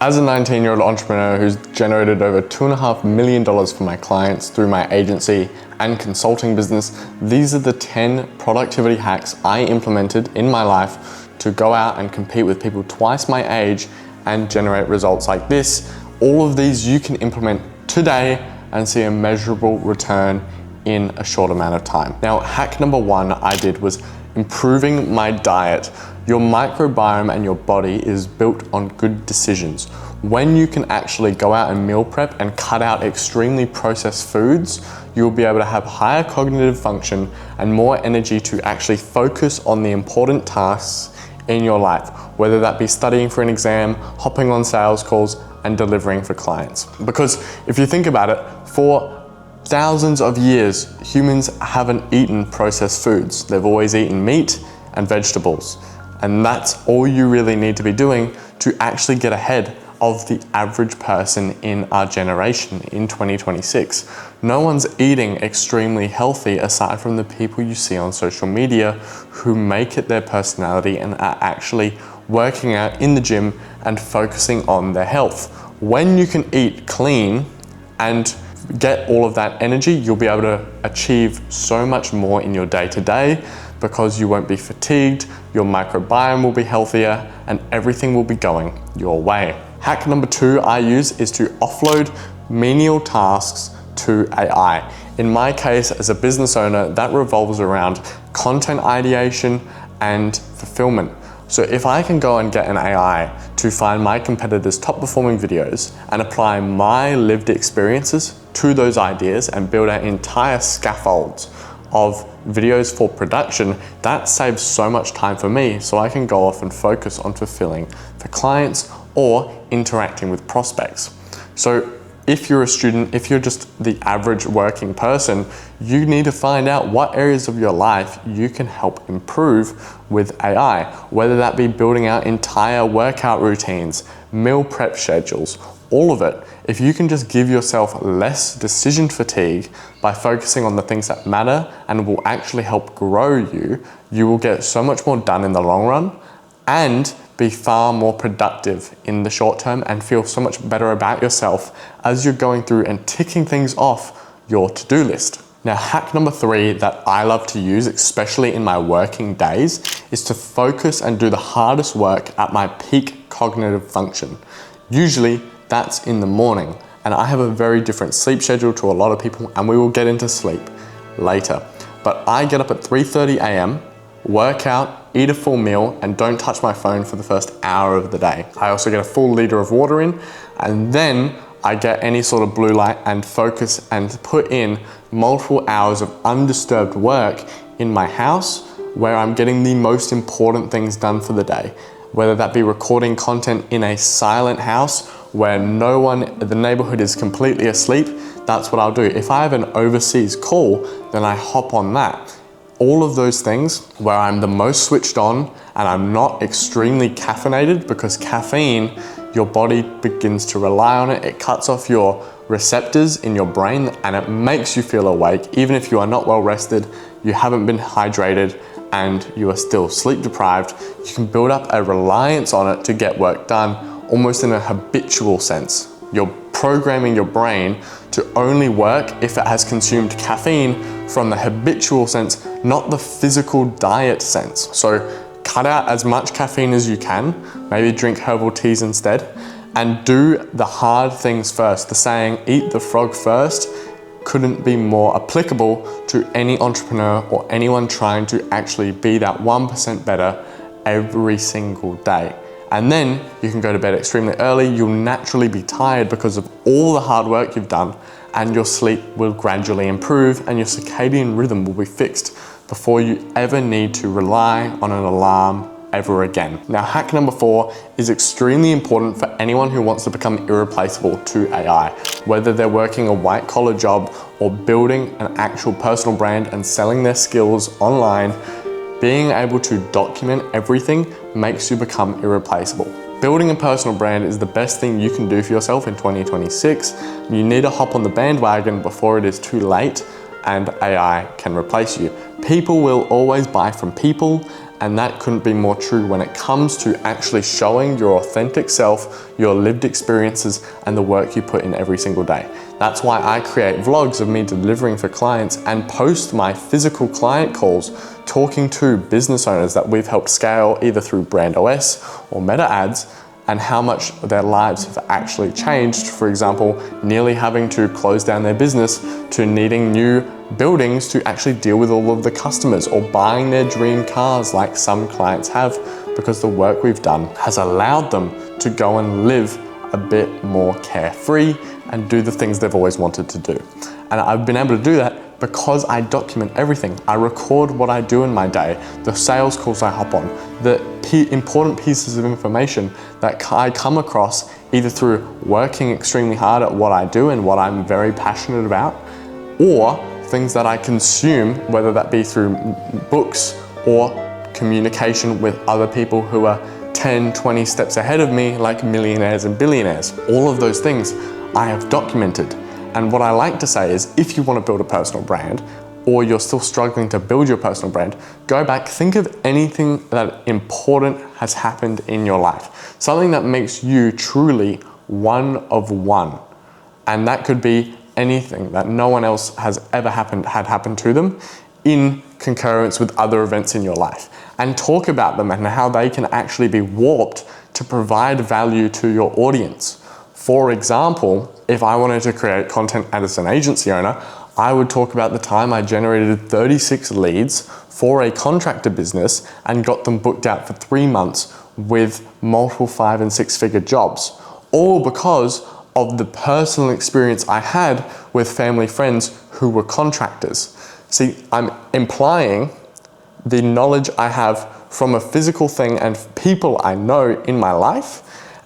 As a 19-year-old entrepreneur who's generated over $2.5 million for my clients through my agency and consulting business, these are the 10 productivity hacks I implemented in my life to go out and compete with people twice my age and generate results like this. All of these you can implement today and see a measurable return in a short amount of time. Now, hack number 1 I did was improving my diet. Your microbiome and your body is built on good decisions. When you can actually go out and meal prep and cut out extremely processed foods, you'll be able to have higher cognitive function and more energy to actually focus on the important tasks in your life, whether that be studying for an exam, hopping on sales calls, and delivering for clients. Because if you think about it, for thousands of years, humans haven't eaten processed foods. They've always eaten meat and vegetables. And that's all you really need to be doing to actually get ahead of the average person in our generation in 2026. No one's eating extremely healthy aside from the people you see on social media who make it their personality and are actually working out in the gym and focusing on their health. When you can eat clean and get all of that energy, you'll be able to achieve so much more in your day-to-day because you won't be fatigued, your microbiome will be healthier, and everything will be going your way. Hack number 2 I use is to offload menial tasks to AI. In my case, as a business owner, that revolves around content ideation and fulfillment. So if I can go and get an AI to find my competitors' top performing videos and apply my lived experiences to those ideas and build out entire scaffolds of videos for production, that saves so much time for me, so I can go off and focus on fulfilling for clients or interacting with prospects. So if you're a student, if you're just the average working person, you need to find out what areas of your life you can help improve with AI, whether that be building out entire workout routines, meal prep schedules, all of it. If you can just give yourself less decision fatigue by focusing on the things that matter and will actually help grow you, you will get so much more done in the long run and be far more productive in the short term and feel so much better about yourself as you're going through and ticking things off your to-do list. Now, hack number 3 that I love to use, especially in my working days, is to focus and do the hardest work at my peak cognitive function. Usually that's in the morning, and I have a very different sleep schedule to a lot of people, and we will get into sleep later. But I get up at 3:30 a.m., work out, eat a full meal, and don't touch my phone for the first hour of the day. I also get a full liter of water in, and then I get any sort of blue light and focus and put in multiple hours of undisturbed work in my house where I'm getting the most important things done for the day. Whether that be recording content in a silent house where no one in the neighborhood is completely asleep, that's what I'll do. If I have an overseas call, then I hop on that. All of those things where I'm the most switched on and I'm not extremely caffeinated, because caffeine, your body begins to rely on it. It cuts off your receptors in your brain and it makes you feel awake. Even if you are not well rested, you haven't been hydrated, and you are still sleep deprived, you can build up a reliance on it to get work done almost in a habitual sense. You're programming your brain to only work if it has consumed caffeine from the habitual sense, not the physical diet sense. So cut out as much caffeine as you can, maybe drink herbal teas instead, and do the hard things first. The saying, eat the frog first, couldn't be more applicable to any entrepreneur or anyone trying to actually be that 1% better every single day. And then you can go to bed extremely early. You'll naturally be tired because of all the hard work you've done, and your sleep will gradually improve and your circadian rhythm will be fixed before you ever need to rely on an alarm ever again. Now, hack number 4 is extremely important for anyone who wants to become irreplaceable to AI. Whether they're working a white collar job or building an actual personal brand and selling their skills online, being able to document everything makes you become irreplaceable. Building a personal brand is the best thing you can do for yourself in 2026. You need to hop on the bandwagon before it is too late and AI can replace you. People will always buy from people, And that couldn't be more true when it comes to actually showing your authentic self, your lived experiences, and the work you put in every single day. That's why I create vlogs of me delivering for clients and post my physical client calls, talking to business owners that we've helped scale either through Brand OS or Meta ads, and how much their lives have actually changed. For example, nearly having to close down their business to needing new buildings to actually deal with all of the customers, or buying their dream cars like some clients have, because the work we've done has allowed them to go and live a bit more carefree and do the things they've always wanted to do. And I've been able to do that because I document everything. I record what I do in my day, the sales calls I hop on, the important pieces of information that I come across either through working extremely hard at what I do and what I'm very passionate about, or things that I consume, whether that be through books or communication with other people who are 10, 20 steps ahead of me, like millionaires and billionaires. All of those things I have documented. And what I like to say is, if you want to build a personal brand, or you're still struggling to build your personal brand, go back, think of anything that important has happened in your life. Something that makes you truly one of one. And that could be anything that no one else has ever had happen to them, in concurrence with other events in your life. And talk about them and how they can actually be warped to provide value to your audience. For example, if I wanted to create content as an agency owner, I would talk about the time I generated 36 leads for a contractor business and got them booked out for 3 months with multiple 5- and 6-figure jobs, all because of the personal experience I had with family friends who were contractors. See, I'm implying the knowledge I have from a physical thing and people I know in my life,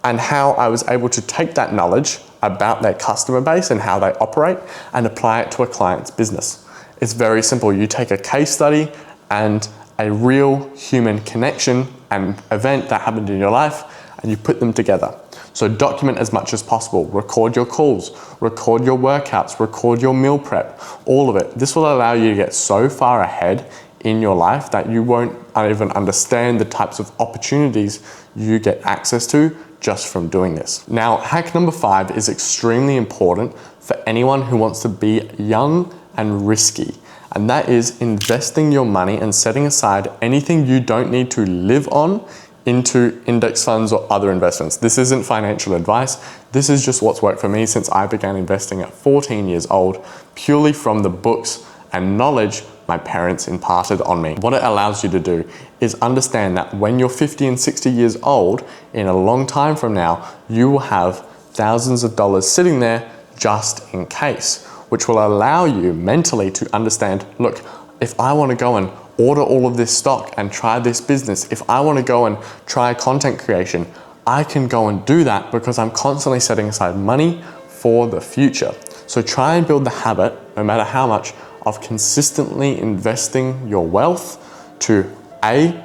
and how I was able to take that knowledge about their customer base and how they operate and apply it to a client's business. It's very simple. You take a case study and a real human connection and event that happened in your life, and you put them together. So document as much as possible. Record your calls, record your workouts, record your meal prep, all of it. This will allow you to get so far ahead in your life that you won't even understand the types of opportunities you get access to just from doing this. Now, hack number 5 is extremely important for anyone who wants to be young and risky. And that is investing your money and setting aside anything you don't need to live on into index funds or other investments. This isn't financial advice. This is just what's worked for me since I began investing at 14 years old, purely from the books and knowledge my parents imparted on me. What it allows you to do is understand that when you're 50 and 60 years old, in a long time from now, you will have thousands of dollars sitting there just in case, which will allow you mentally to understand, look, if I want to go and order all of this stock and try this business, if I want to go and try content creation, I can go and do that because I'm constantly setting aside money for the future. So try and build the habit, no matter how much, of consistently investing your wealth to A,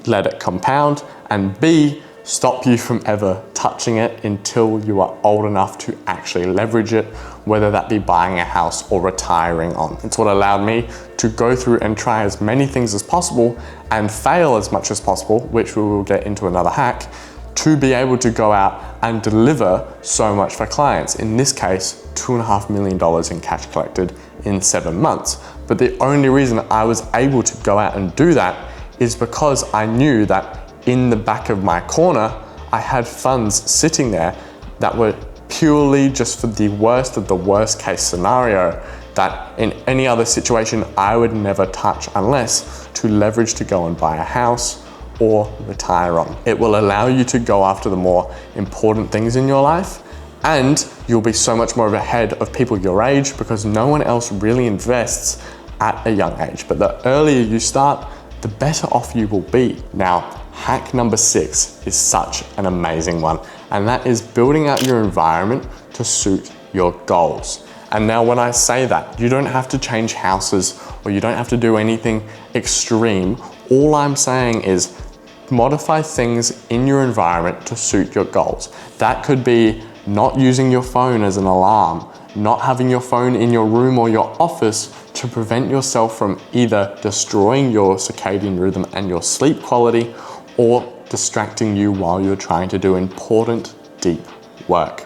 let it compound, and B, stop you from ever touching it until you are old enough to actually leverage it, whether that be buying a house or retiring on. It's what allowed me to go through and try as many things as possible and fail as much as possible, which we will get into another hack, to be able to go out and deliver so much for clients. In this case, $2.5 million in cash collected in 7 months. But the only reason I was able to go out and do that is because I knew that in the back of my corner, I had funds sitting there that were purely just for the worst of the worst case scenario, that in any other situation I would never touch unless to leverage to go and buy a house or retire on. It will allow you to go after the more important things in your life, and you'll be so much more ahead of people your age because no one else really invests at a young age. But the earlier you start, the better off you will be. Now, hack number 6 is such an amazing one, and that is building out your environment to suit your goals. And now when I say that, you don't have to change houses or you don't have to do anything extreme. All I'm saying is modify things in your environment to suit your goals. That could be not using your phone as an alarm. not having your phone in your room or your office to prevent yourself from either destroying your circadian rhythm and your sleep quality or distracting you while you're trying to do important, deep work.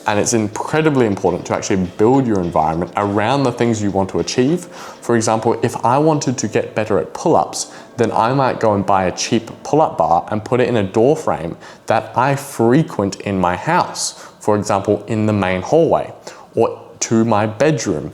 And it's incredibly important to actually build your environment around the things you want to achieve. For example, if I wanted to get better at pull-ups, then I might go and buy a cheap pull-up bar and put it in a door frame that I frequent in my house. For example, in the main hallway or to my bedroom.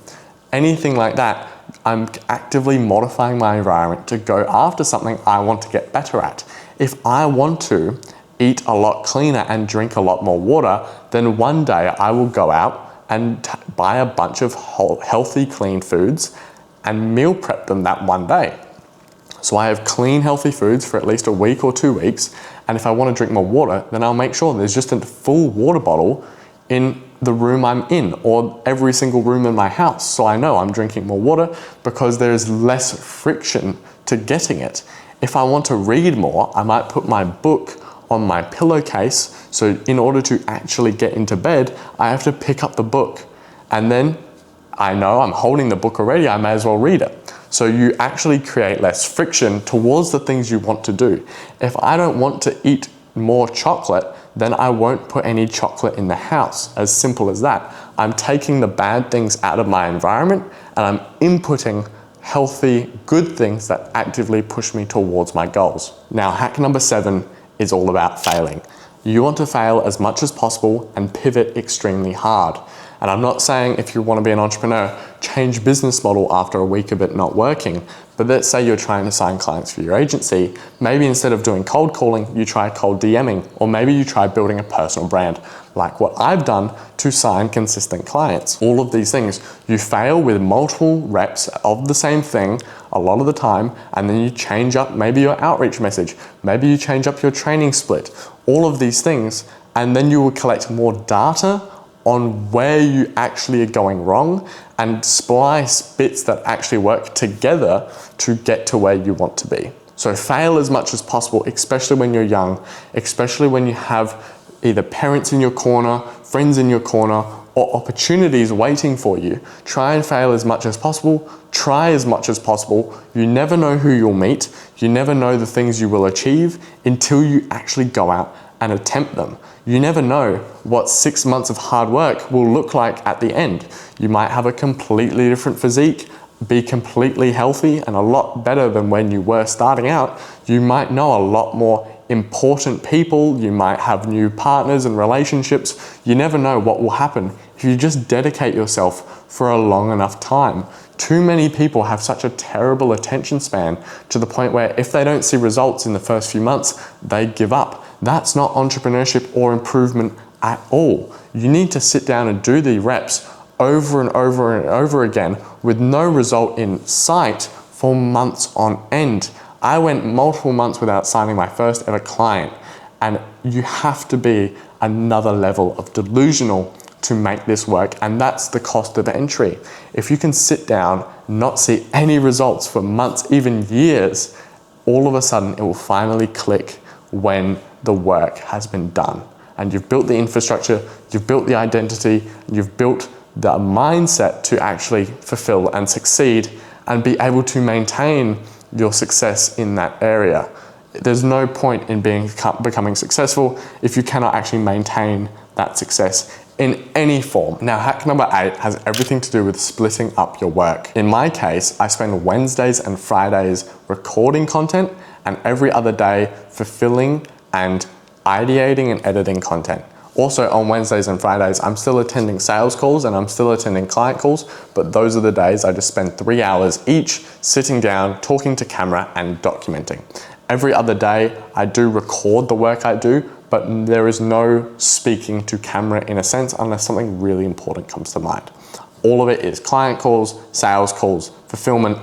Anything like that, I'm actively modifying my environment to go after something I want to get better at. If I want to eat a lot cleaner and drink a lot more water, then one day I will go out and buy a bunch of healthy, clean foods and meal prep them that one day. So I have clean, healthy foods for at least a week or 2 weeks. And if I want to drink more water, then I'll make sure there's just a full water bottle in the room I'm in or every single room in my house. So I know I'm drinking more water because there's less friction to getting it. If I want to read more, I might put my book on my pillowcase. So in order to actually get into bed, I have to pick up the book. And then I know I'm holding the book already, I may as well read it. So you actually create less friction towards the things you want to do. If I don't want to eat more chocolate, then I won't put any chocolate in the house. As simple as that. I'm taking the bad things out of my environment and I'm inputting healthy, good things that actively push me towards my goals. Now, hack number 7 is all about failing. You want to fail as much as possible and pivot extremely hard. And I'm not saying if you want to be an entrepreneur, change business model after a week of it not working. But let's say you're trying to sign clients for your agency. Maybe instead of doing cold calling, you try cold DMing, or maybe you try building a personal brand, like what I've done to sign consistent clients. All of these things, you fail with multiple reps of the same thing a lot of the time, and then you change up maybe your outreach message, maybe you change up your training split, all of these things, and then you will collect more data on where you actually are going wrong and splice bits that actually work together to get to where you want to be. So fail as much as possible, especially when you're young, especially when you have either parents in your corner, friends in your corner, or opportunities waiting for you. Try and fail as much as possible, try as much as possible. You never know who you'll meet, you never know the things you will achieve until you actually go out and attempt them. You never know what 6 months of hard work will look like at the end. You might have a completely different physique, be completely healthy and a lot better than when you were starting out. You might know a lot more important people, you might have new partners and relationships. You never know what will happen if you just dedicate yourself for a long enough time. Too many people have such a terrible attention span to the point where if they don't see results in the first few months, they give up. That's not entrepreneurship or improvement at all. You need to sit down and do the reps over and over and over again with no result in sight for months on end. I went multiple months without signing my first ever client, and you have to be another level of delusional to make this work, and that's the cost of entry. If you can sit down, not see any results for months, even years, all of a sudden it will finally click when the work has been done. And you've built the infrastructure, you've built the identity, you've built the mindset to actually fulfill and succeed and be able to maintain your success in that area. There's no point in becoming successful if you cannot actually maintain that success in any form. Now, hack number 8 has everything to do with splitting up your work. In my case, I spend Wednesdays and Fridays recording content and every other day fulfilling and ideating and editing content. Also on Wednesdays and Fridays, I'm still attending sales calls and I'm still attending client calls, but those are the days I just spend 3 hours each sitting down, talking to camera and documenting. Every other day, I do record the work I do, but there is no speaking to camera in a sense unless something really important comes to mind. All of it is client calls, sales calls, fulfillment,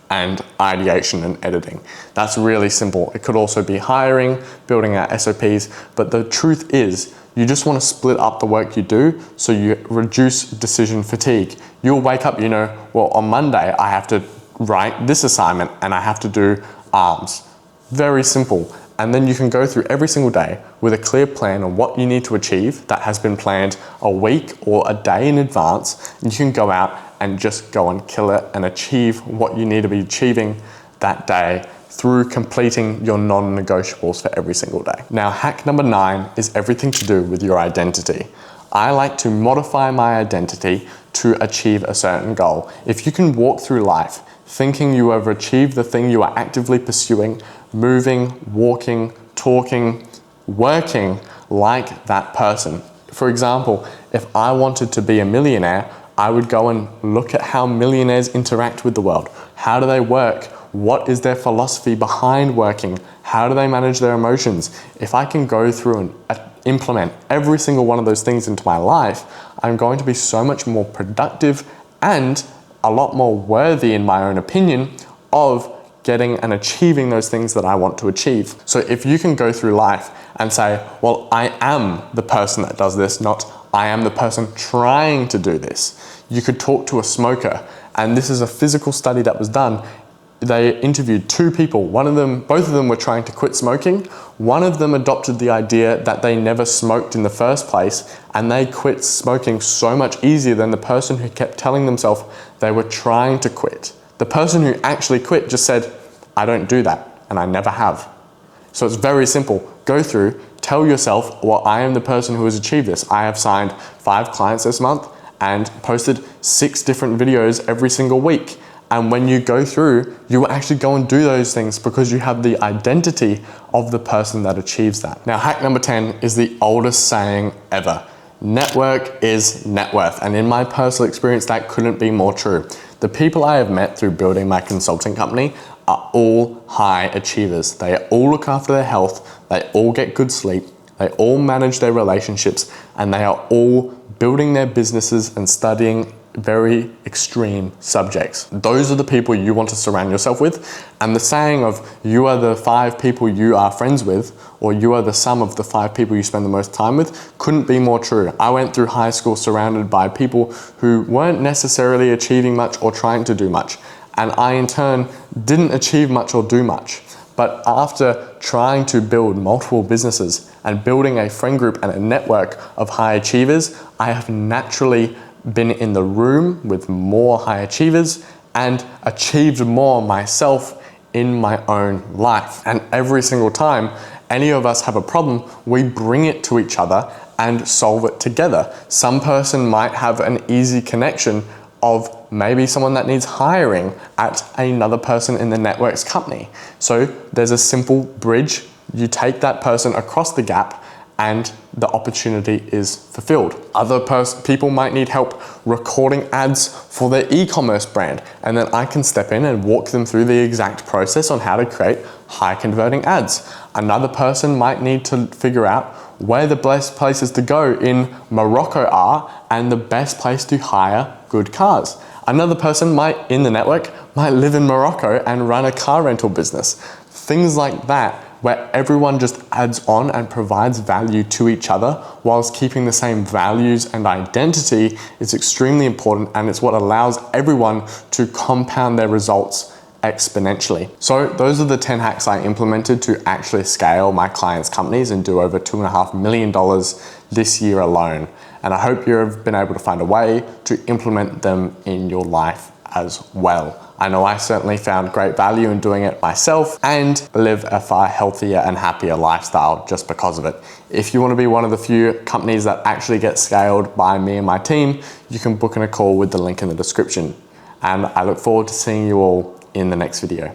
and ideation and editing. That's really simple. It could also be hiring, building out SOPs, but the truth is you just want to split up the work you do so you reduce decision fatigue. You'll wake up, you know, well, on Monday I have to write this assignment and I have to do arms. Very simple. And then you can go through every single day with a clear plan on what you need to achieve that has been planned a week or a day in advance. And you can go out and just go and kill it and achieve what you need to be achieving that day through completing your non-negotiables for every single day. Now, hack number 9 is everything to do with your identity. I like to modify my identity to achieve a certain goal. If you can walk through life thinking you have achieved the thing you are actively pursuing, moving, walking, talking, working like that person. For example, if I wanted to be a millionaire, I would go and look at how millionaires interact with the world. How do they work? What is their philosophy behind working? How do they manage their emotions? If I can go through and implement every single one of those things into my life, I'm going to be so much more productive and a lot more worthy, in my own opinion, of getting and achieving those things that I want to achieve. So if you can go through life and say, well, I am the person that does this, not I am the person trying to do this. You could talk to a smoker, and this is a physical study that was done. They interviewed 2 people. Both of them were trying to quit smoking. One of them adopted the idea that they never smoked in the first place, and they quit smoking so much easier than the person who kept telling themselves they were trying to quit. The person who actually quit just said, I don't do that, and I never have. So it's very simple. Go through, tell yourself, well, I am the person who has achieved this. I have signed 5 clients this month and posted 6 different videos every single week. And when you go through, you will actually go and do those things because you have the identity of the person that achieves that. Now, hack number 10 is the oldest saying ever. Network is net worth. And in my personal experience, that couldn't be more true. The people I have met through building my consulting company are all high achievers. They all look after their health. They all get good sleep. They all manage their relationships, and they are all building their businesses and studying very extreme subjects. Those are the people you want to surround yourself with. And the saying of you are the 5 people you are friends with, or you are the sum of the 5 people you spend the most time with, couldn't be more true. I went through high school surrounded by people who weren't necessarily achieving much or trying to do much. And I in turn didn't achieve much or do much. But after trying to build multiple businesses and building a friend group and a network of high achievers, I have naturally been in the room with more high achievers and achieved more myself in my own life. And every single time any of us have a problem, we bring it to each other and solve it together. Some person might have an easy connection of maybe someone that needs hiring at another person in the network's company. So there's a simple bridge. You take that person across the gap and the opportunity is fulfilled. Other people might need help recording ads for their e-commerce brand, and then I can step in and walk them through the exact process on how to create high converting ads. Another person might need to figure out where the best places to go in Morocco are and the best place to hire good cars. Another person in the network might live in Morocco and run a car rental business. Things like that, where everyone just adds on and provides value to each other whilst keeping the same values and identity, is extremely important, and it's what allows everyone to compound their results exponentially. So those are the 10 hacks I implemented to actually scale my clients' companies and do over $2.5 million this year alone. And I hope you've been able to find a way to implement them in your life as well. I know I certainly found great value in doing it myself and live a far healthier and happier lifestyle just because of it. If you want to be one of the few companies that actually get scaled by me and my team, you can book in a call with the link in the description. And I look forward to seeing you all in the next video.